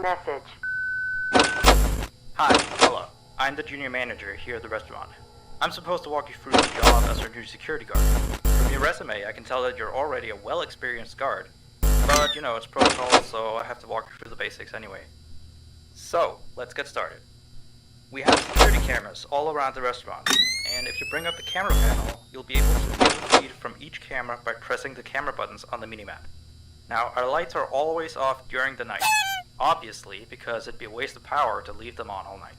Message. Hi, hello. I'm the junior manager here at the restaurant. I'm supposed to walk you through the job as our new security guard. From your resume, I can tell that you're already a well-experienced guard. But, you know, it's protocol, so I have to walk you through the basics anyway. So, let's get started. We have security cameras all around the restaurant, and if you bring up the camera panel, you'll be able to view the feed from each camera by pressing the camera buttons on the minimap. Now, our lights are always off during the night. Obviously, because it'd be a waste of power to leave them on all night.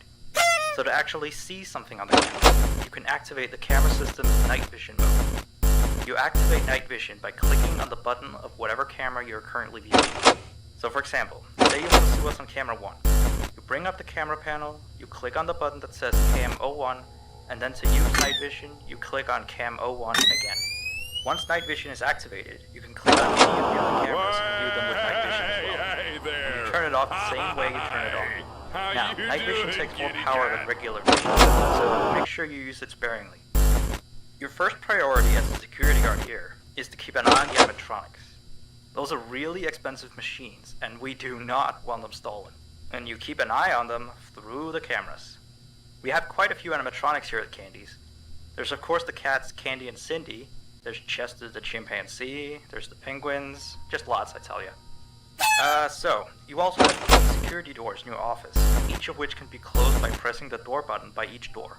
So to actually see something on the camera, you can activate the camera system's night vision mode. You activate night vision by clicking on the button of whatever camera you're currently viewing. So for example, say you want to see what's on camera 1. You bring up the camera panel, you click on the button that says Cam 01, and then to use night vision, you click on Cam 01 again. Once night vision is activated, you can click on any of the other cameras and view them with night vision as well. You turn it off the same way you turn it on. Now, night vision takes more power than regular vision, so make sure you use it sparingly. Your first priority as a security guard here is to keep an eye on the animatronics. Those are really expensive machines, and we do not want them stolen. And you keep an eye on them through the cameras. We have quite a few animatronics here at Candy's. There's of course the cats Candy and Cindy, there's Chester the chimpanzee, there's the penguins, just lots I tell you. So, you also have 3 security doors in your office, each of which can be closed by pressing the door button by each door.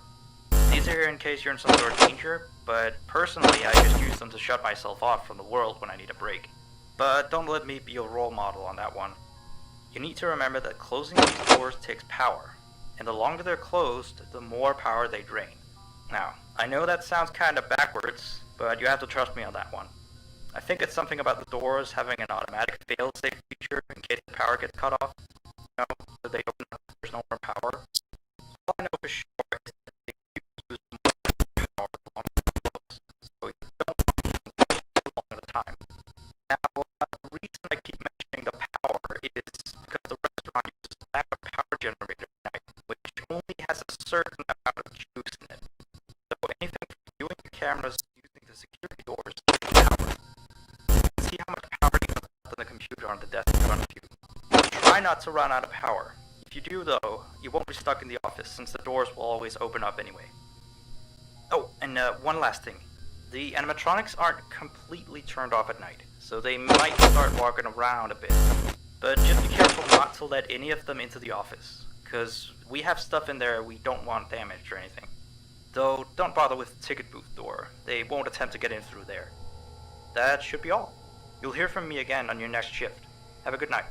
These are here in case you're in some sort of danger, but personally I just use them to shut myself off from the world when I need a break. But don't let me be your role model on that one. You need to remember that closing these doors takes power, and the longer they're closed, the more power they drain. Now, I know that sounds kinda backwards, but you have to trust me on that one. I think it's something about the doors having an automatic fail-safe feature in case the power gets cut off. You know, so they open up if there's no more power. All I know for sure is that they use more power the longer they're closed, so you don't want to keep them too long at a time. Now, the reason I keep mentioning the power is because the restaurant uses a backup power generator at night, which only has a certain amount of juice in it. So anything from viewing the cameras using the security doors takes power. See how much power you have on the computer on the desk in front of you. Try not to run out of power. If you do though, you won't be stuck in the office since the doors will always open up anyway. Oh, and one last thing. The animatronics aren't completely turned off at night, so they might start walking around a bit. But just be careful not to let any of them into the office, cause we have stuff in there we don't want damaged or anything. Though don't bother with the ticket booth door, they won't attempt to get in through there. That should be all. You'll hear from me again on your next shift. Have a good night.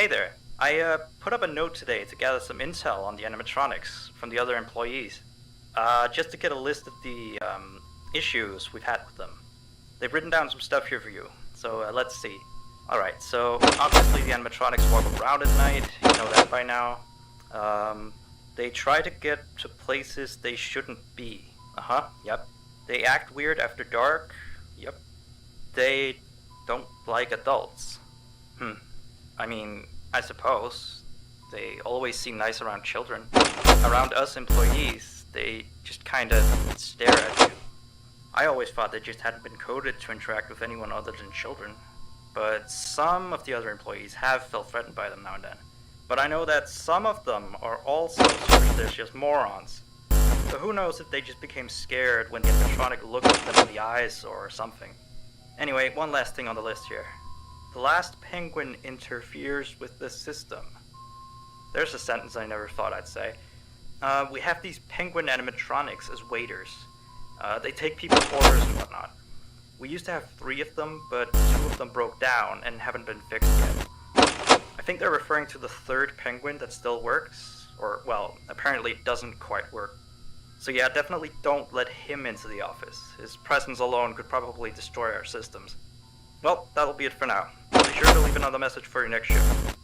Hey there. I put up a note today to gather some intel on the animatronics from the other employees. Just to get a list of the issues we've had with them. They've written down some stuff here for you, so let's see. Alright, so obviously the animatronics walk around at night, you know that by now. They try to get to places they shouldn't be. Yep. They act weird after dark. Yep. They don't like adults. I mean, I suppose. They always seem nice around children. Around us employees, they just kinda stare at you. I always thought they just hadn't been coded to interact with anyone other than children. But some of the other employees have felt threatened by them now and then. But I know that some of them are also superstitious morons. So who knows if they just became scared when the animatronic looked at them in the eyes or something. Anyway, one last thing on the list here. The last penguin interferes with the system. There's a sentence I never thought I'd say. We have these penguin animatronics as waiters. They take people's orders and whatnot. We used to have 3 of them, but 2 of them broke down and haven't been fixed yet. I think they're referring to the 3rd penguin that still works, or, well, apparently doesn't quite work. So yeah, definitely don't let him into the office. His presence alone could probably destroy our systems. Well, that'll be it for now. Be sure to leave another message for your next shift.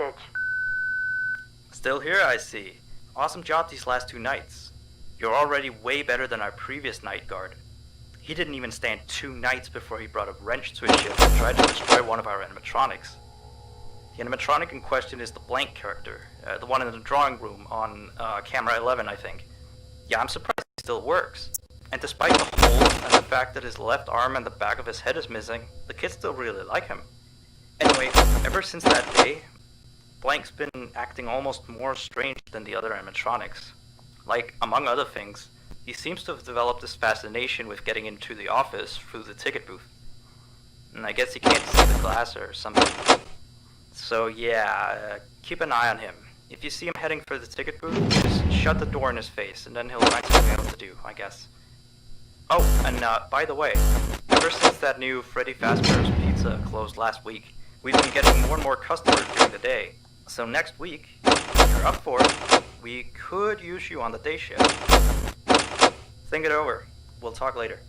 message. Still here, I see. Awesome job these last 2 nights. You're already way better than our previous night guard. He didn't even stand 2 nights before he brought a wrench to his ship and tried to destroy one of our animatronics. The animatronic in question is the blank character, the one in the drawing room on camera 11, I think. Yeah, I'm surprised he still works. And despite the hole and the fact that his left arm and the back of his head is missing, the kids still really like him. Anyway, ever since that day, Blank's been acting almost more strange than the other animatronics. Like, among other things, he seems to have developed this fascination with getting into the office through the ticket booth. And I guess he can't see the glass or something. So yeah, keep an eye on him. If you see him heading for the ticket booth, just shut the door in his face, and then he'll find something else to do, I guess. Oh, and by the way, ever since that new Freddy Fazbear's Pizza closed last week, we've been getting more and more customers during the day. So next week, if you're up for it, we could use you on the day shift. Think it over. We'll talk later.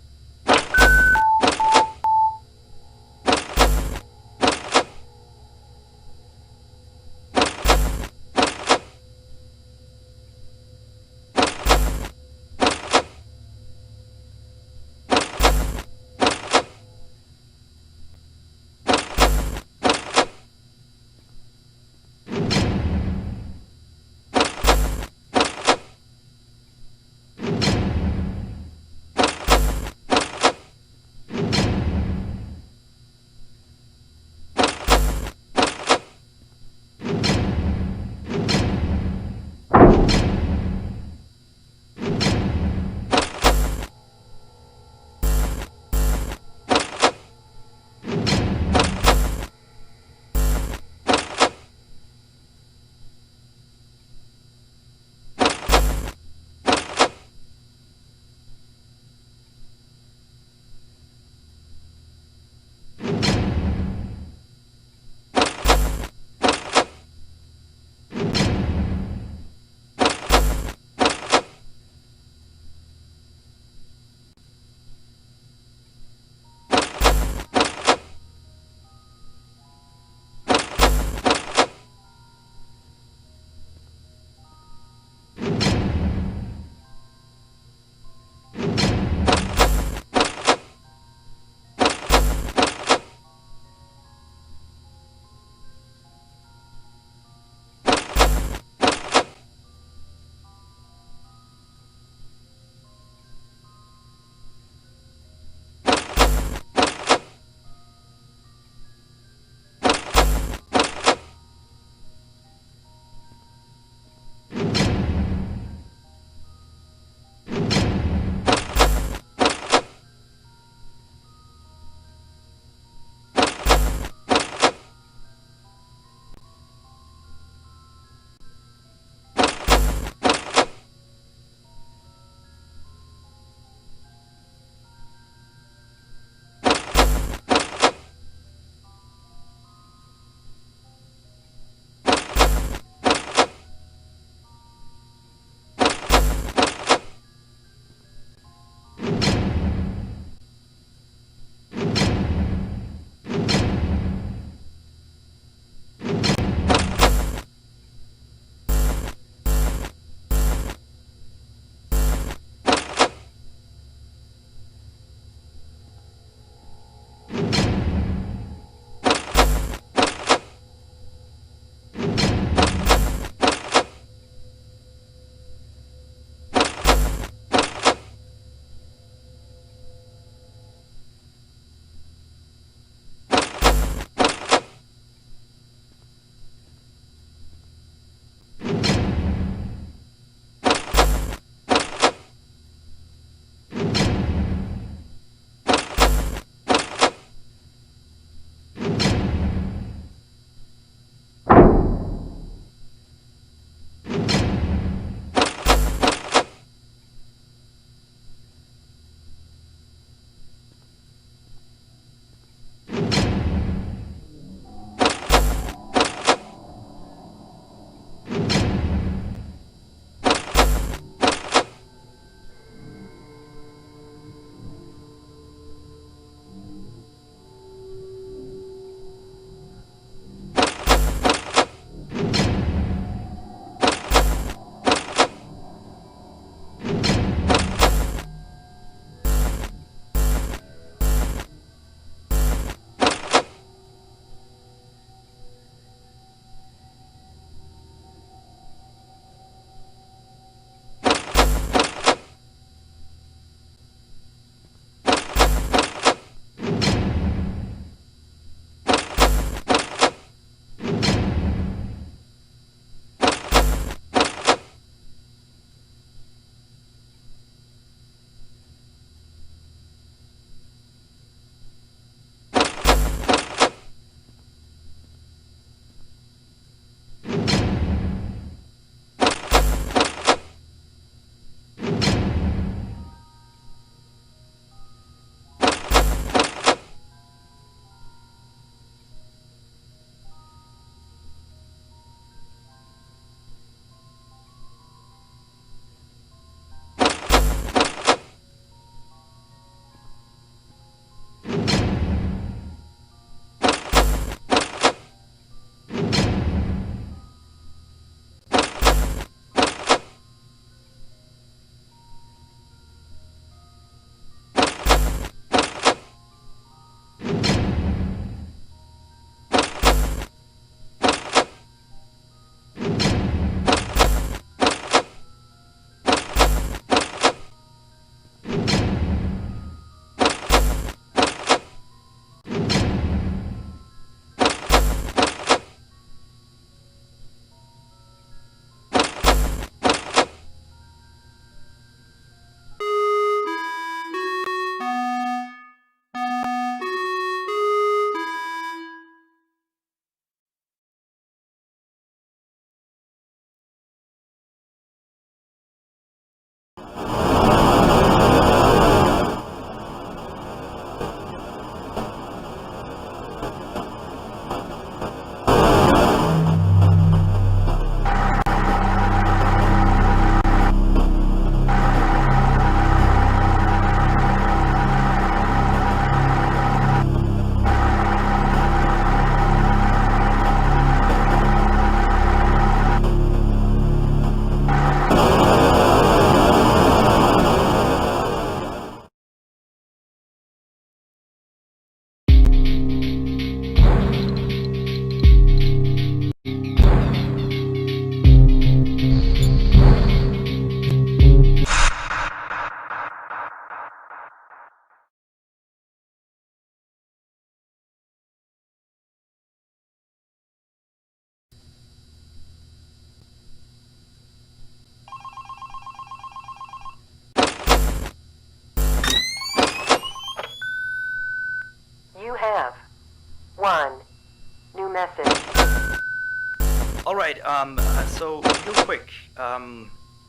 Right, so real quick,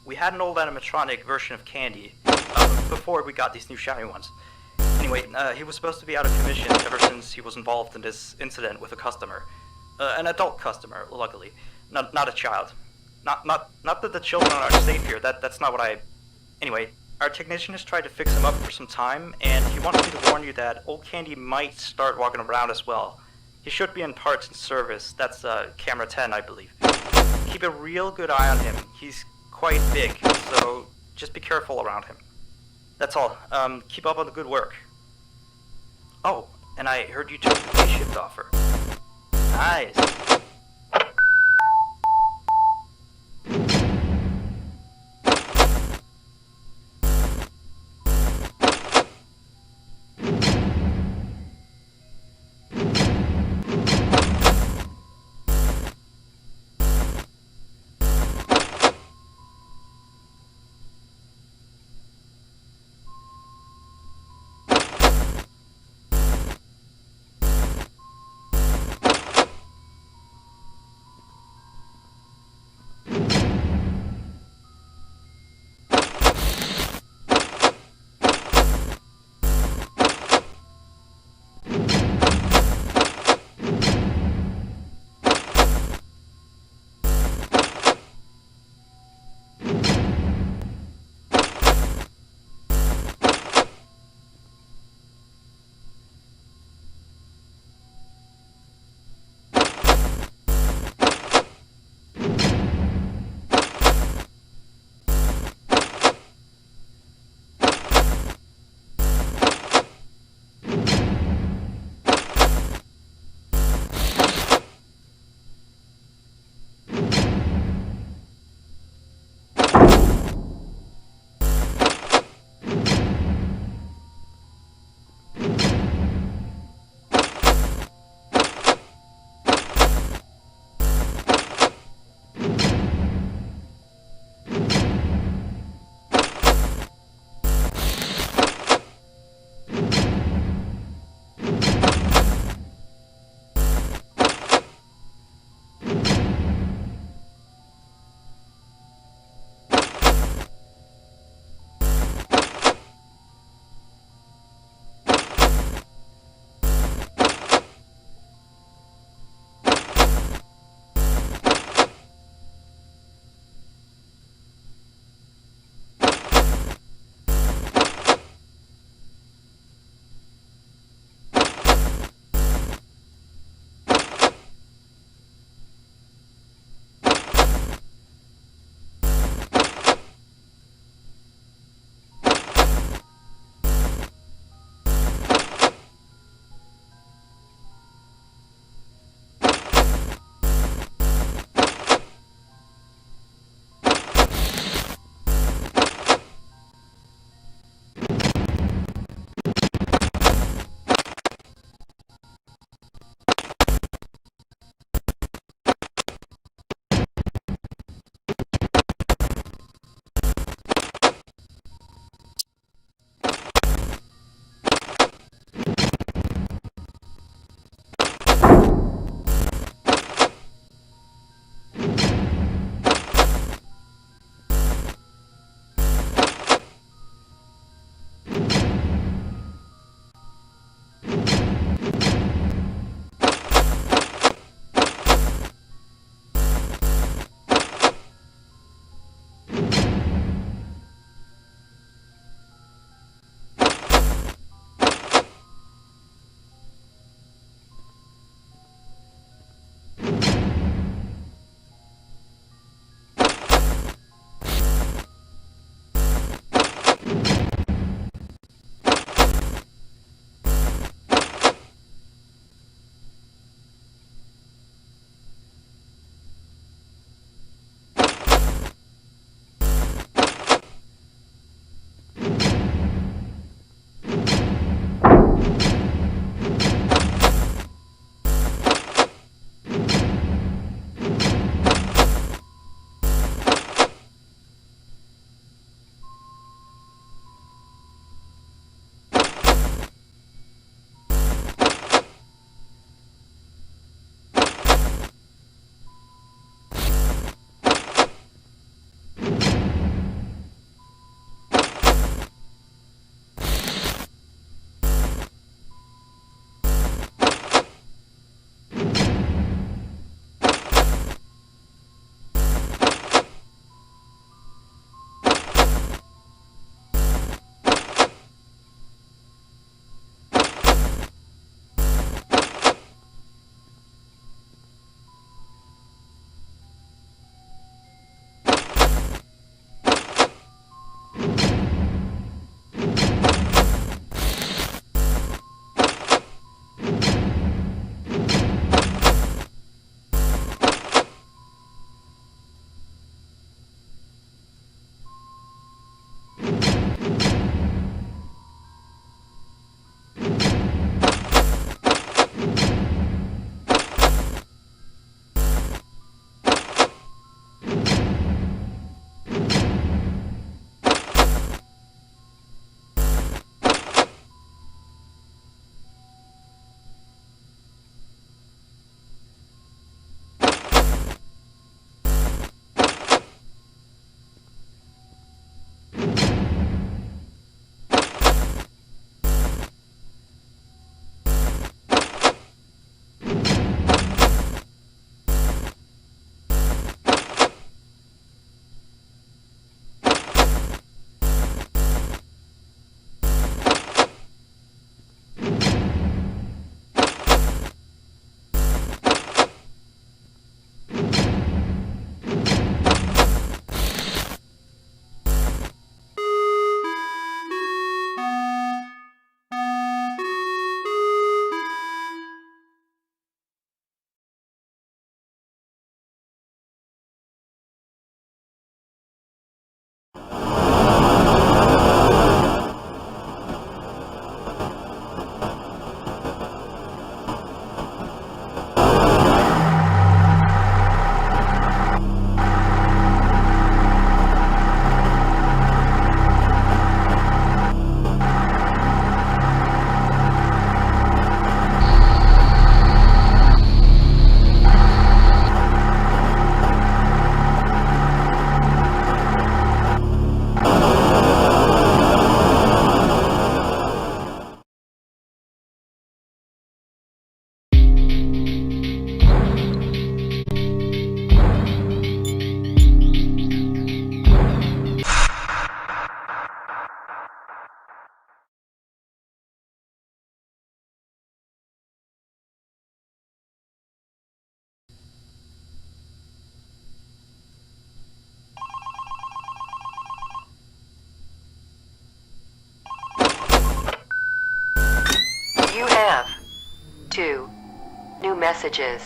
we had an old animatronic version of Candy, before we got these new shiny ones. Anyway, he was supposed to be out of commission ever since he was involved in this incident with a customer. An adult customer, luckily. Not a child. Not that the children are safe here, that's not what I... Anyway, our technician has tried to fix him up for some time, and he wants me to warn you that old Candy might start walking around as well. He should be in parts and service. That's camera 10, I believe. Keep a real good eye on him. He's quite big, so just be careful around him. That's all. Keep up on the good work. Oh, and I heard you took the day shift offer. Nice. messages.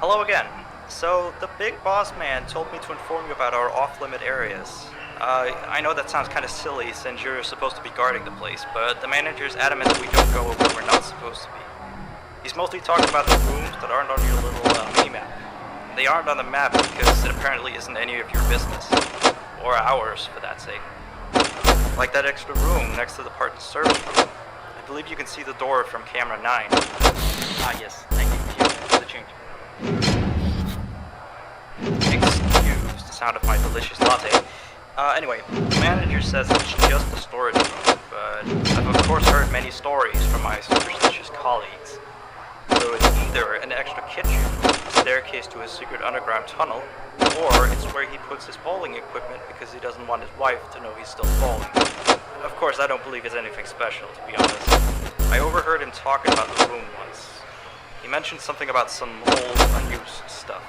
Hello again. So, the big boss man told me to inform you about our off-limit areas. I know that sounds kind of silly since you're supposed to be guarding the place, but the manager's adamant that we don't go where we're not supposed to be. He's mostly talking about the rooms that aren't on your little mini-map. They aren't on the map because it apparently isn't any of your business. Or ours, for that sake. Like that extra room next to the part and service room. I believe you can see the door from camera 9. Ah yes, thank you for the change. Excuse the sound of my delicious latte. Anyway, the manager says it's just a storage room, but I've of course heard many stories from my superstitious colleagues. So it's either an extra kitchen, a staircase to a secret underground tunnel, or it's where he puts his bowling equipment because he doesn't want his wife to know he's still bowling. Of course, I don't believe it's anything special, to be honest. I overheard him talking about the room once. He mentioned something about some old, unused stuff.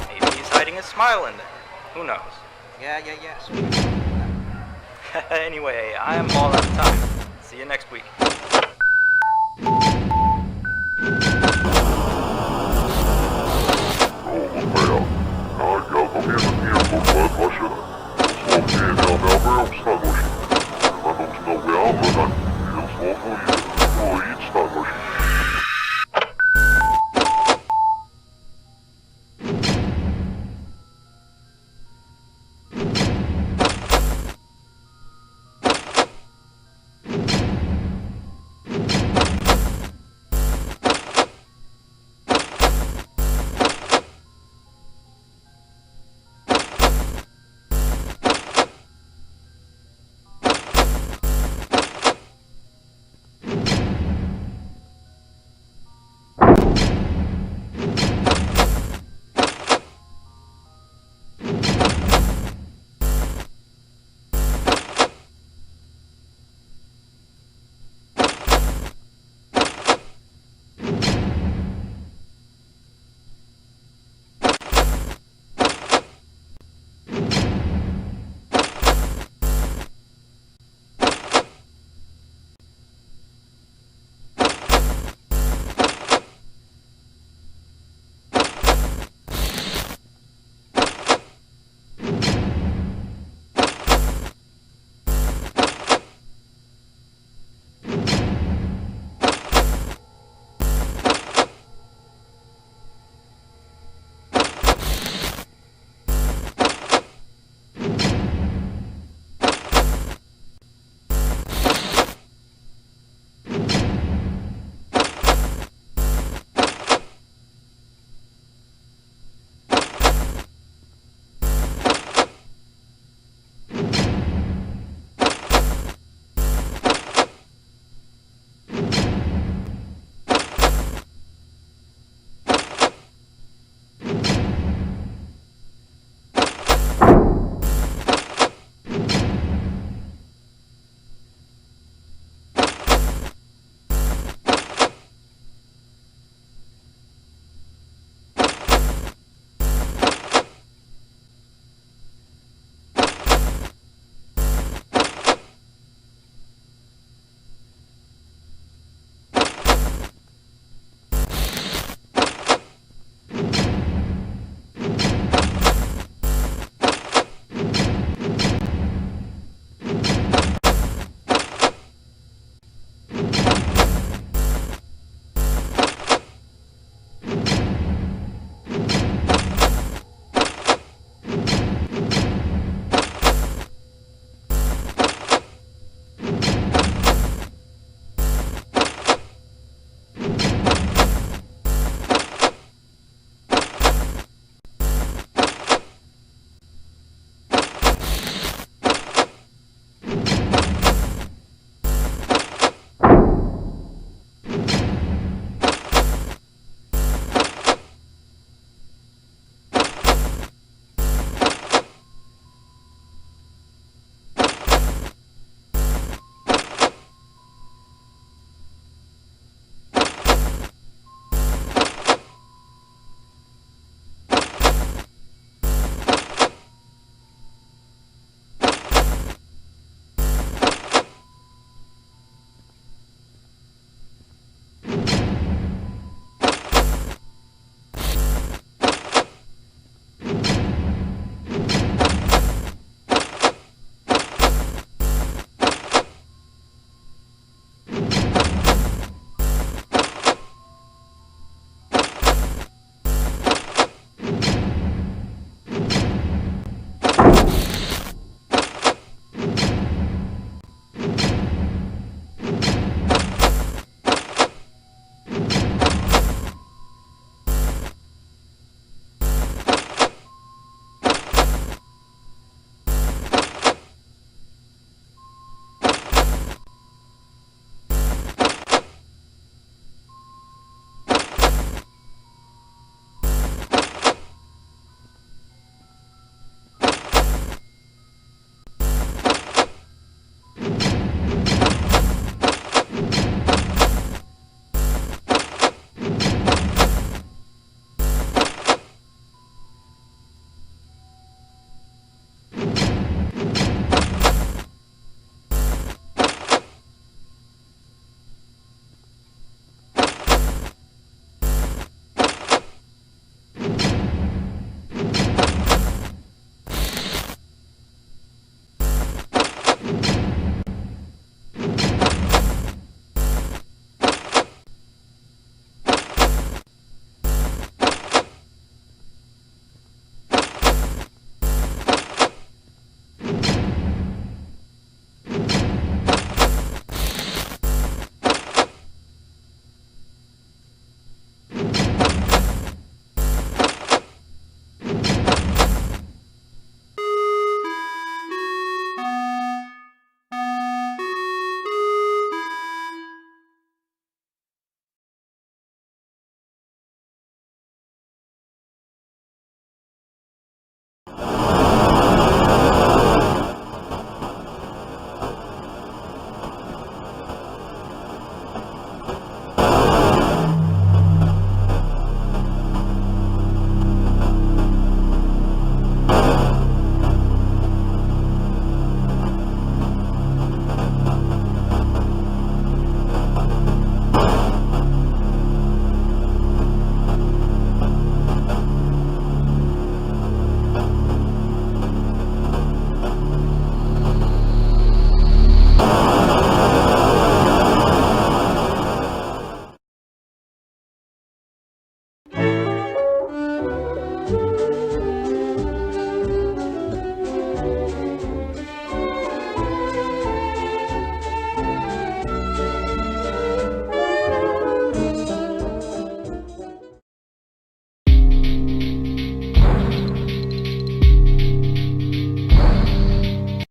Maybe he's hiding a smile in there. Who knows? Yeah. Anyway, I am all out of time. See you next week.